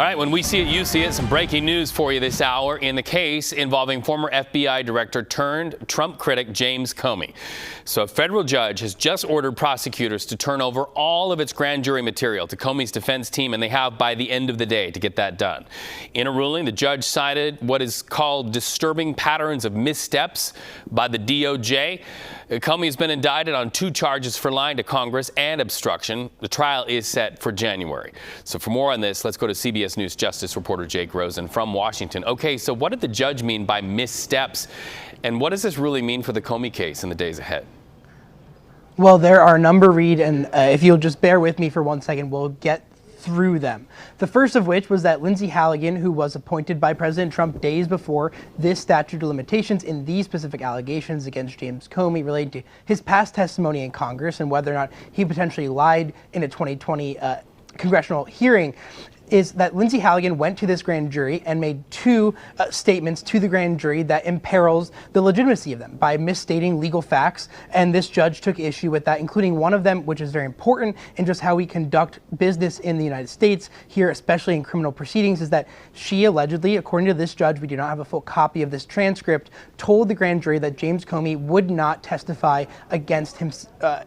All right, when we see it, you see it. Some breaking news for you this hour in the case involving former FBI Director turned Trump critic James Comey. So a federal judge has just ordered prosecutors to turn over all of its grand jury material to Comey's defense team, and they have by the end of the day to get that done. In a ruling, the judge cited what is called disturbing patterns of missteps by the DOJ. Comey has been indicted on 2 charges for lying to Congress and obstruction. The trial is set for January. So for more on this, let's go to CBS News Justice reporter Jake Rosen from Washington. Okay, so what did the judge mean by missteps? And what does this really mean for the Comey case in the days ahead? Well, there are a number, Reed, and if you'll just bear with me for 1 second, we'll get through them. The first of which was that Lindsey Halligan, who was appointed by President Trump days before this statute of limitations in these specific allegations against James Comey related to his past testimony in Congress and whether or not he potentially lied in a 2020 congressional hearing, is that Lindsey Halligan went to this grand jury and made 2 statements to the grand jury that imperils the legitimacy of them by misstating legal facts, and this judge took issue with that, including one of them, which is very important in just how we conduct business in the United States here, especially in criminal proceedings, is that she allegedly, according to this judge, we do not have a full copy of this transcript, told the grand jury that James Comey would not testify against him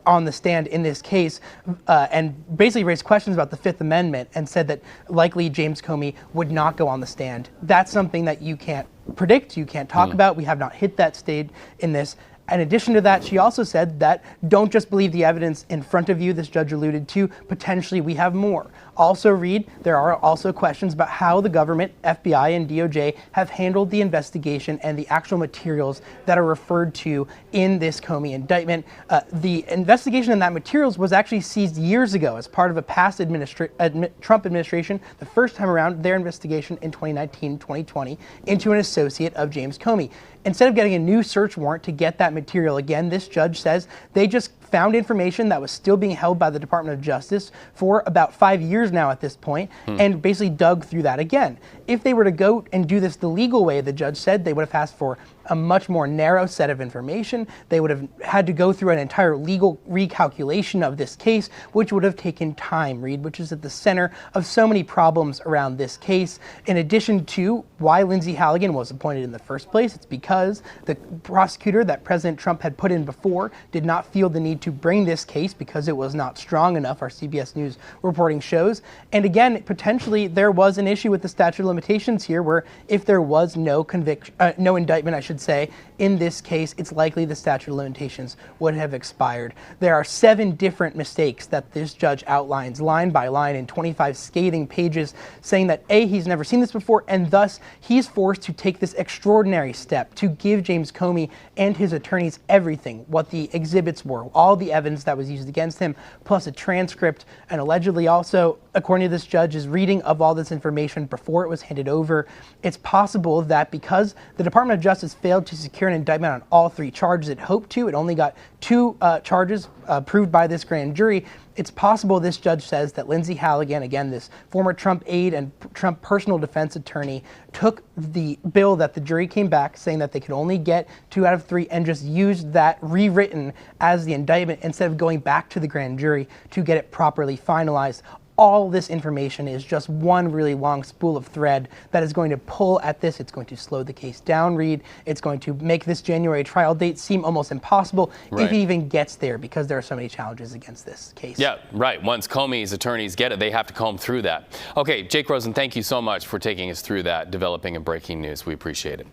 on the stand in this case, and basically raised questions about the Fifth Amendment and said that likely James Comey would not go on the stand. That's something that you can't predict, you can't talk about. We have not hit that stage in this. In addition to that, she also said that don't just believe the evidence in front of you, this judge alluded to, potentially we have more. Also, Reed, there are also questions about how the government, FBI and DOJ, have handled the investigation and the actual materials that are referred to in this Comey indictment. The investigation and that materials was actually seized years ago as part of a past Trump administration, the first time around, their investigation in 2019-2020 into an associate of James Comey. Instead of getting a new search warrant to get that material again, this judge says they just found information that was still being held by the Department of Justice for about 5 years now at this point, and basically dug through that again. If they were to go and do this the legal way, the judge said, they would have asked for a much more narrow set of information. They would have had to go through an entire legal recalculation of this case, which would have taken time, Reed, which is at the center of so many problems around this case. In addition to why Lindsey Halligan was appointed in the first place, it's because the prosecutor that President Trump had put in before did not feel the need to bring this case because it was not strong enough, our CBS News reporting shows. And again, potentially there was an issue with the statute of limitations here where if there was no indictment, I should say, in this case, it's likely the statute of limitations would have expired. There are 7 different mistakes that this judge outlines line by line in 25 scathing pages, saying that A, he's never seen this before, and thus he's forced to take this extraordinary step to give James Comey and his attorneys everything, what the exhibits were, all the evidence that was used against him, plus a transcript, and allegedly also, according to this judge's reading of all this information before it was handed over. It's possible that because the Department of Justice failed to secure an indictment on all 3 charges it hoped to, it only got 2 charges proved by this grand jury. It's possible, this judge says, that Lindsey Halligan, again, this former Trump aide and Trump personal defense attorney, took the bill that the jury came back saying that they could only get 2 out of 3 and just used that rewritten as the indictment instead of going back to the grand jury to get it properly finalized. All this information is just one really long spool of thread that is going to pull at this. It's going to slow the case down, Reed. It's going to make this January trial date seem almost impossible if it even gets there, because there are so many challenges against this case. Yeah, right. Once Comey's attorneys get it, they have to comb through that. Okay, Jake Rosen, thank you so much for taking us through that developing and breaking news. We appreciate it.